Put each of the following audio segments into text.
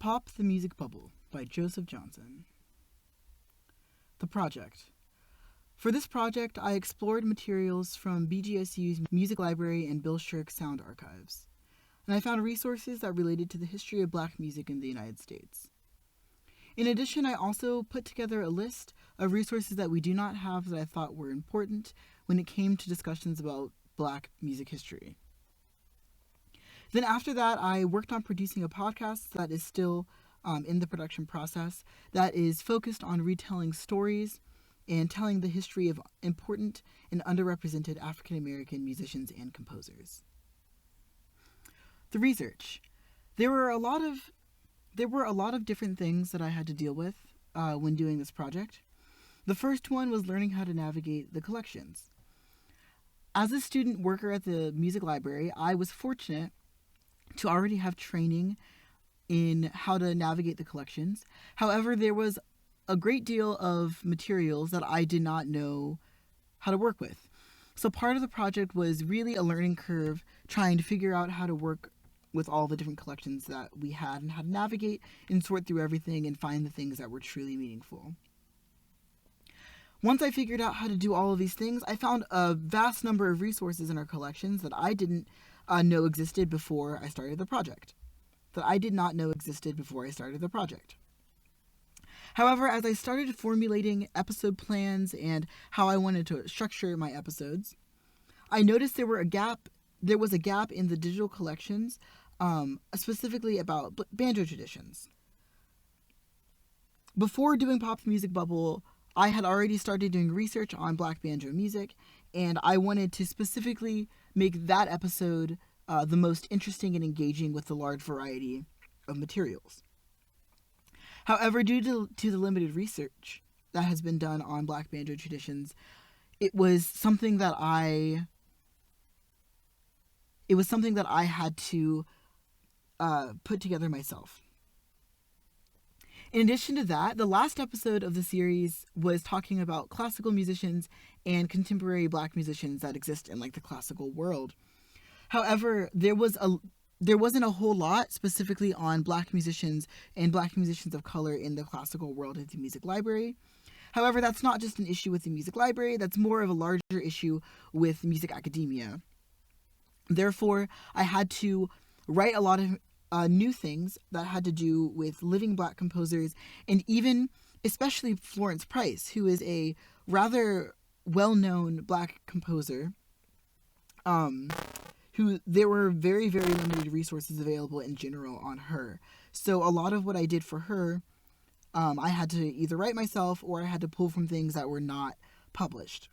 Pop the Music Bubble by Joseph Johnson. The project. For this project, I explored materials from BGSU's music library and Bill Shirk's sound archives, and I found resources that related to the history of black music in the United States. In addition, I also put together a list of resources that we do not have that I thought were important when it came to discussions about black music history. Then after that, I worked on producing a podcast that is still in the production process that is focused on retelling stories and telling the history of important and underrepresented African American musicians and composers. The research. There were a lot of different things that I had to deal with when doing this project. The first one was learning how to navigate the collections. As a student worker at the music library, I was fortunate to already have training in how to navigate the collections. However, there was a great deal of materials that I did not know how to work with. So part of the project was really a learning curve, trying to figure out how to work with all the different collections that we had and how to navigate and sort through everything and find the things that were truly meaningful. Once I figured out how to do all of these things, I found a vast number of resources in our collections that I didn't know existed before I started the project. However, as I started formulating episode plans and how I wanted to structure my episodes, I noticed there was a gap in the digital collections, specifically about banjo traditions. Before doing Pop the Music Bubble, I had already started doing research on black banjo music, and I wanted to specifically make that episode the most interesting and engaging with the large variety of materials. However, due to the limited research that has been done on black banjo traditions, it was something that I had to put together myself. In addition to that, the last episode of the series was talking about classical musicians and contemporary black musicians that exist in the classical world. However, there wasn't a whole lot specifically on black musicians and black musicians of color in the classical world at the music library. However, that's not just an issue with the music library, that's more of a larger issue with music academia. Therefore, I had to write a lot of new things that had to do with living black composers, and even especially Florence Price, who is a rather well-known black composer, who there were very, very limited resources available in general on her. So a lot of what I did for her, I had to either write myself or I had to pull from things that were not published.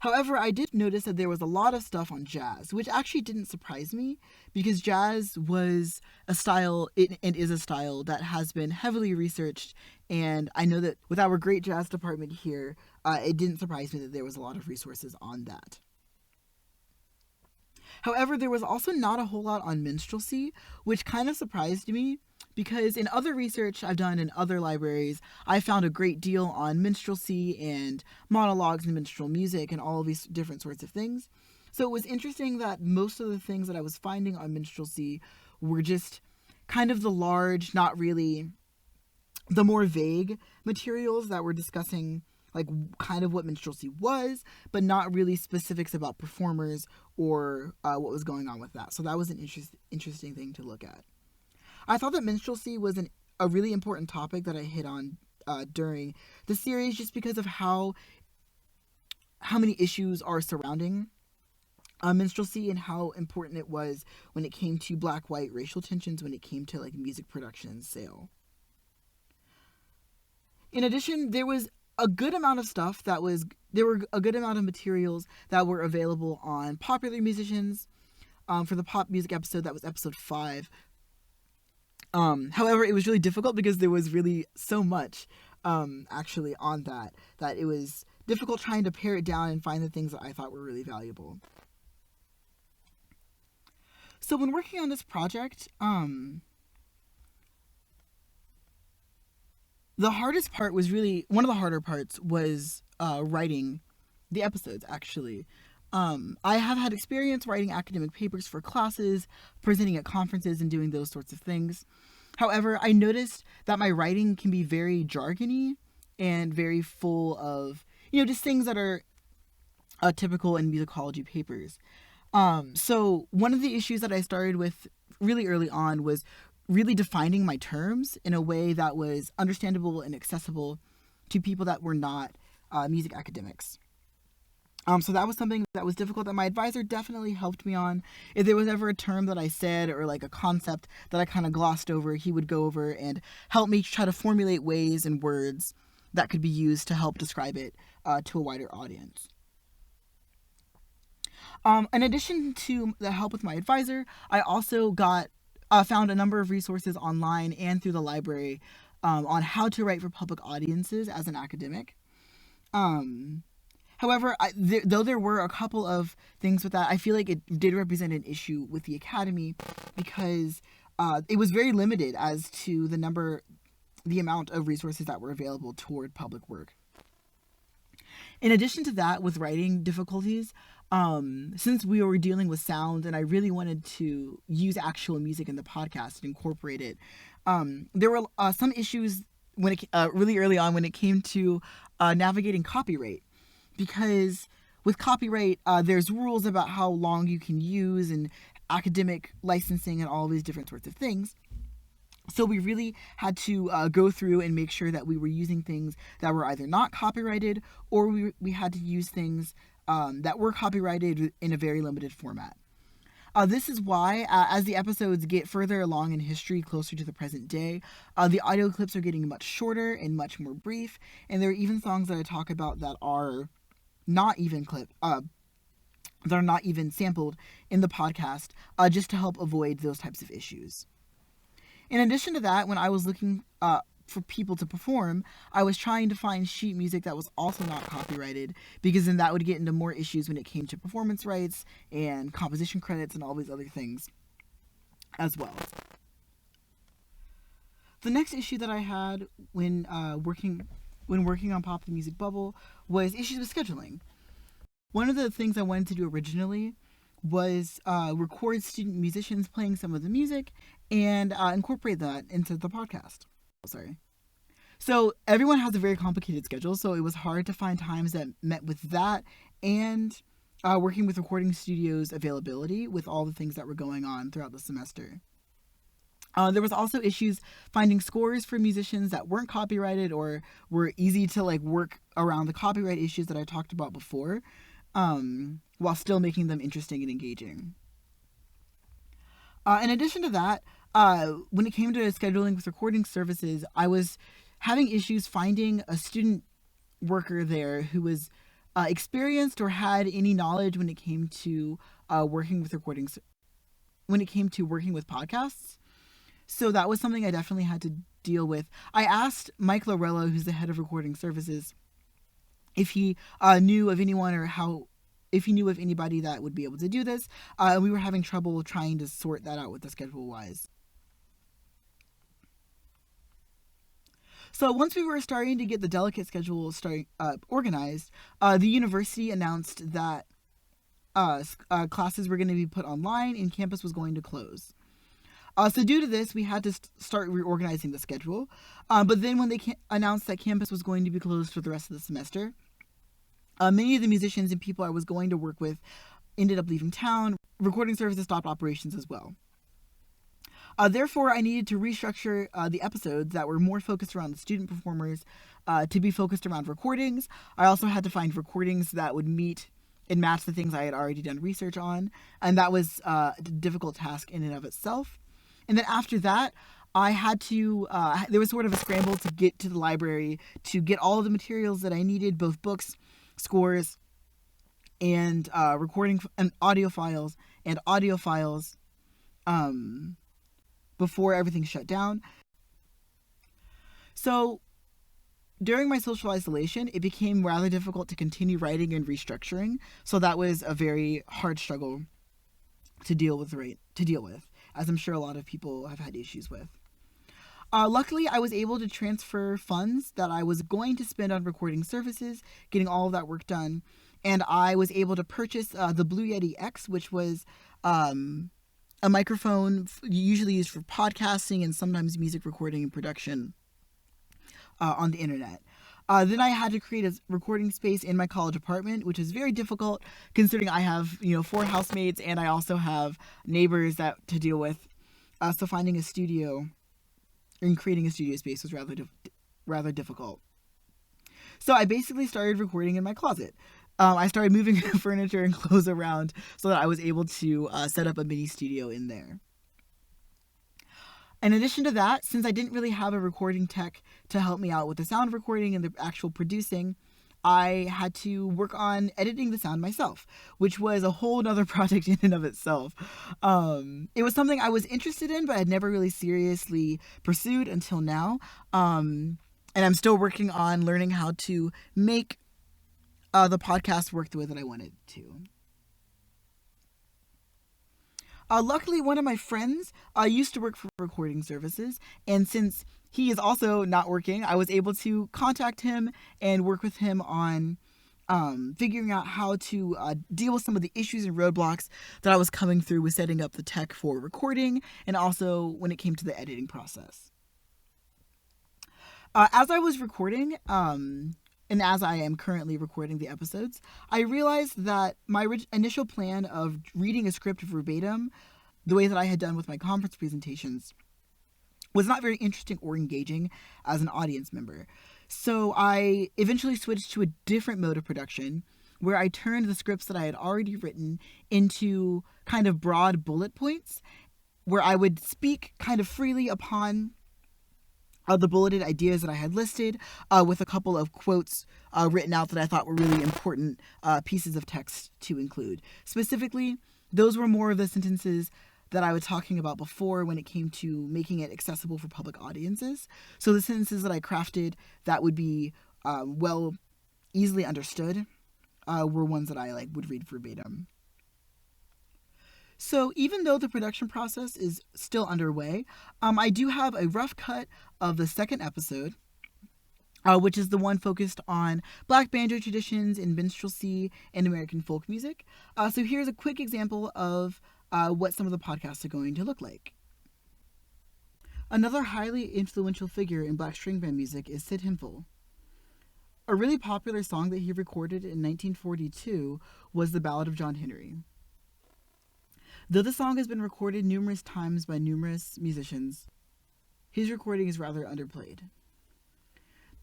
However, I did notice that there was a lot of stuff on jazz, which actually didn't surprise me because jazz was a style and is a style that has been heavily researched. And I know that with our great jazz department here, it didn't surprise me that there was a lot of resources on that. However, there was also not a whole lot on minstrelsy, which kind of surprised me because in other research I've done in other libraries, I found a great deal on minstrelsy and monologues and minstrel music and all of these different sorts of things. So it was interesting that most of the things that I was finding on minstrelsy were just kind of the large, not really the more vague materials that were discussing kind of what minstrelsy was, but not really specifics about performers or what was going on with that. So that was an interesting thing to look at. I thought that minstrelsy was a really important topic that I hit on during the series just because of how many issues are surrounding minstrelsy and how important it was when it came to black-white racial tensions, when it came to music production and sale. In addition, there was a good amount of materials that were available on popular musicians for the pop music episode. That was episode 5. However, it was really difficult because there was really so much actually on that it was difficult trying to pare it down and find the things that I thought were really valuable. So when working on this project, the hardest part was really, one of the harder parts was writing the episodes, actually. I have had experience writing academic papers for classes, presenting at conferences, and doing those sorts of things. However, I noticed that my writing can be very jargony and very full of, just things that are typical in musicology papers. So one of the issues that I started with really early on was really defining my terms in a way that was understandable and accessible to people that were not music academics. So that was something that was difficult that my advisor definitely helped me on. If there was ever a term that I said or like a concept that I kind of glossed over, he would go over and help me try to formulate ways and words that could be used to help describe it to a wider audience. In addition to the help with my advisor, I also found a number of resources online and through the library on how to write for public audiences as an academic. However, though there were a couple of things with that, I feel like it did represent an issue with the academy because it was very limited as to the amount of resources that were available toward public work. In addition to that, with writing difficulties, since we were dealing with sound and I really wanted to use actual music in the podcast and incorporate it, there were some issues really early on when it came to navigating copyright. Because with copyright, there's rules about how long you can use and academic licensing and all these different sorts of things. So we really had to go through and make sure that we were using things that were either not copyrighted or we had to use things that were copyrighted in a very limited format. This is why, as the episodes get further along in history, closer to the present day, the audio clips are getting much shorter and much more brief, and there are even songs that I talk about that are not even sampled in the podcast, just to help avoid those types of issues. In addition to that, when I was looking for people to perform, I was trying to find sheet music that was also not copyrighted, because then that would get into more issues when it came to performance rights and composition credits and all these other things as well. The next issue that I had when working on Pop the Music Bubble was issues with scheduling. One of the things I wanted to do originally was record student musicians playing some of the music and incorporate that into the podcast. So everyone has a very complicated schedule, so it was hard to find times that met with that and working with recording studios availability with all the things that were going on throughout the semester. There was also issues finding scores for musicians that weren't copyrighted or were easy to work around the copyright issues that I talked about before, while still making them interesting and engaging. In addition to that, when it came to scheduling with recording services, I was having issues finding a student worker there who was experienced or had any knowledge when it came to working with podcasts. So that was something I definitely had to deal with. I asked Mike Lorello, who's the head of recording services, if he knew of anyone or if he knew of anybody that would be able to do this. We were having trouble trying to sort that out with the schedule-wise. So once we were starting to get the delicate schedule organized, the university announced that classes were going to be put online and campus was going to close. So due to this, we had to start reorganizing the schedule. But then when they announced that campus was going to be closed for the rest of the semester, many of the musicians and people I was going to work with ended up leaving town. Recording services stopped operations as well. Therefore, I needed to restructure the episodes that were more focused around the student performers to be focused around recordings. I also had to find recordings that would meet and match the things I had already done research on, and that was a difficult task in and of itself. And then after that, I had to, there was sort of a scramble to get to the library to get all of the materials that I needed, both books, scores, and recording and audio files, before everything shut down. So during my social isolation, it became rather difficult to continue writing and restructuring. So that was a very hard struggle to deal with, as I'm sure a lot of people have had issues with. Luckily, I was able to transfer funds that I was going to spend on recording services, getting all of that work done, and I was able to purchase the Blue Yeti X, which was a microphone usually used for podcasting and sometimes music recording and production on the internet. Then I had to create a recording space in my college apartment, which is very difficult considering I have, 4 housemates and I also have neighbors to deal with. So finding a studio and creating a studio space was rather difficult. So I basically started recording in my closet. I started moving furniture and clothes around so that I was able to set up a mini studio in there. In addition to that, since I didn't really have a recording tech to help me out with the sound recording and the actual producing, I had to work on editing the sound myself, which was a whole other project in and of itself. It was something I was interested in, but I had never really seriously pursued until now. And I'm still working on learning how to make the podcast work the way that I wanted to. Luckily, one of my friends used to work for recording services, and since he is also not working, I was able to contact him and work with him on figuring out how to deal with some of the issues and roadblocks that I was coming through with setting up the tech for recording, and also when it came to the editing process. As I was recording, and as I am currently recording the episodes, I realized that my initial plan of reading a script verbatim, the way that I had done with my conference presentations, was not very interesting or engaging as an audience member. So I eventually switched to a different mode of production, where I turned the scripts that I had already written into kind of broad bullet points, where I would speak kind of freely upon the bulleted ideas that I had listed, with a couple of quotes written out that I thought were really important pieces of text to include. Specifically, those were more of the sentences that I was talking about before when it came to making it accessible for public audiences. So the sentences that I crafted that would be easily understood were ones that I would read verbatim. So even though the production process is still underway, I do have a rough cut of the second episode, which is the one focused on Black banjo traditions in minstrelsy and American folk music. So here's a quick example of what some of the podcasts are going to look like. Another highly influential figure in Black string band music is Sid Hemphill. A really popular song that he recorded in 1942 was the Ballad of John Henry. Though the song has been recorded numerous times by numerous musicians, his recording is rather underplayed.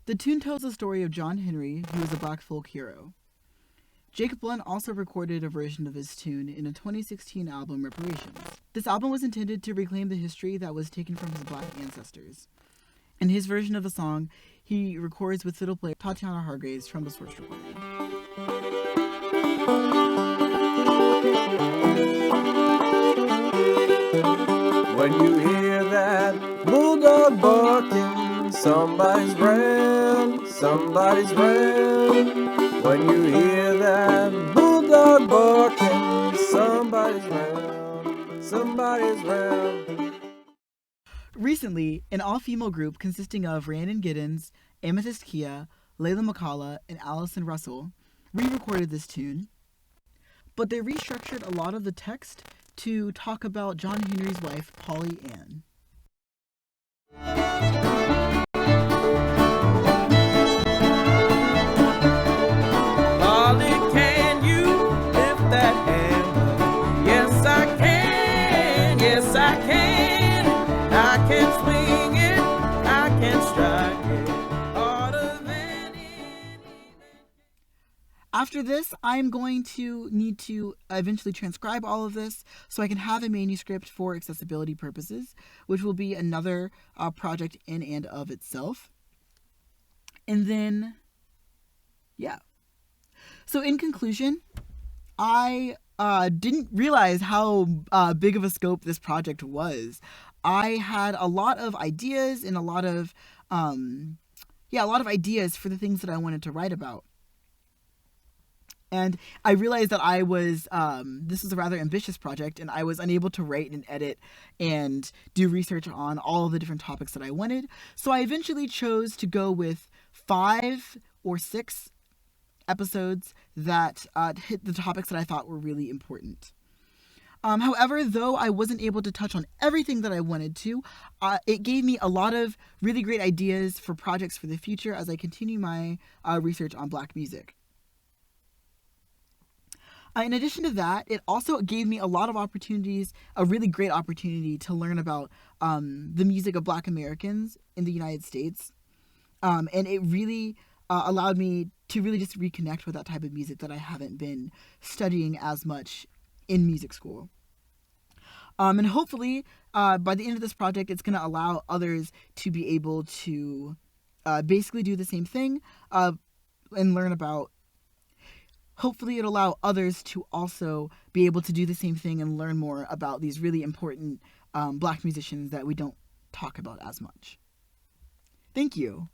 The tune tells the story of John Henry, who was a Black folk hero. Jacob Blunt also recorded a version of his tune in a 2016 album, Reparations. This album was intended to reclaim the history that was taken from his Black ancestors. In his version of the song, he records with fiddle player Tatiana Hargraves from the source recording. When you hear that bulldog barking, somebody's round, somebody's round. When you hear that bulldog barking, somebody's round, somebody's round. Recently, an all-female group consisting of Rhiannon Giddens, Amethyst Kia, Layla McCullough, and Allison Russell re-recorded this tune, but they restructured a lot of the text to talk about John Henry's wife, Polly Ann. Polly, can you lift that hammer? Yes, I can. Yes, I can. I can swing it. I can strike it harder than anything. After this, I'm going to need to eventually transcribe all of this so I can have a manuscript for accessibility purposes, which will be another project in and of itself. And then, yeah. So in conclusion, I didn't realize how big of a scope this project was. I had a lot of ideas and a lot of ideas for the things that I wanted to write about. And I realized that this was a rather ambitious project, and I was unable to write and edit and do research on all of the different topics that I wanted. So I eventually chose to go with 5 or 6 episodes that hit the topics that I thought were really important. However, though I wasn't able to touch on everything that I wanted to, it gave me a lot of really great ideas for projects for the future as I continue my research on Black music. In addition to that, it also gave me a lot of opportunities, a really great opportunity to learn about the music of Black Americans in the United States. And it really allowed me to really just reconnect with that type of music that I haven't been studying as much in music school. And hopefully, by the end of this project, it's going to allow others to be able to basically do the same thing and learn about. Hopefully, it'll allow others to also be able to do the same thing and learn more about these really important Black musicians that we don't talk about as much. Thank you.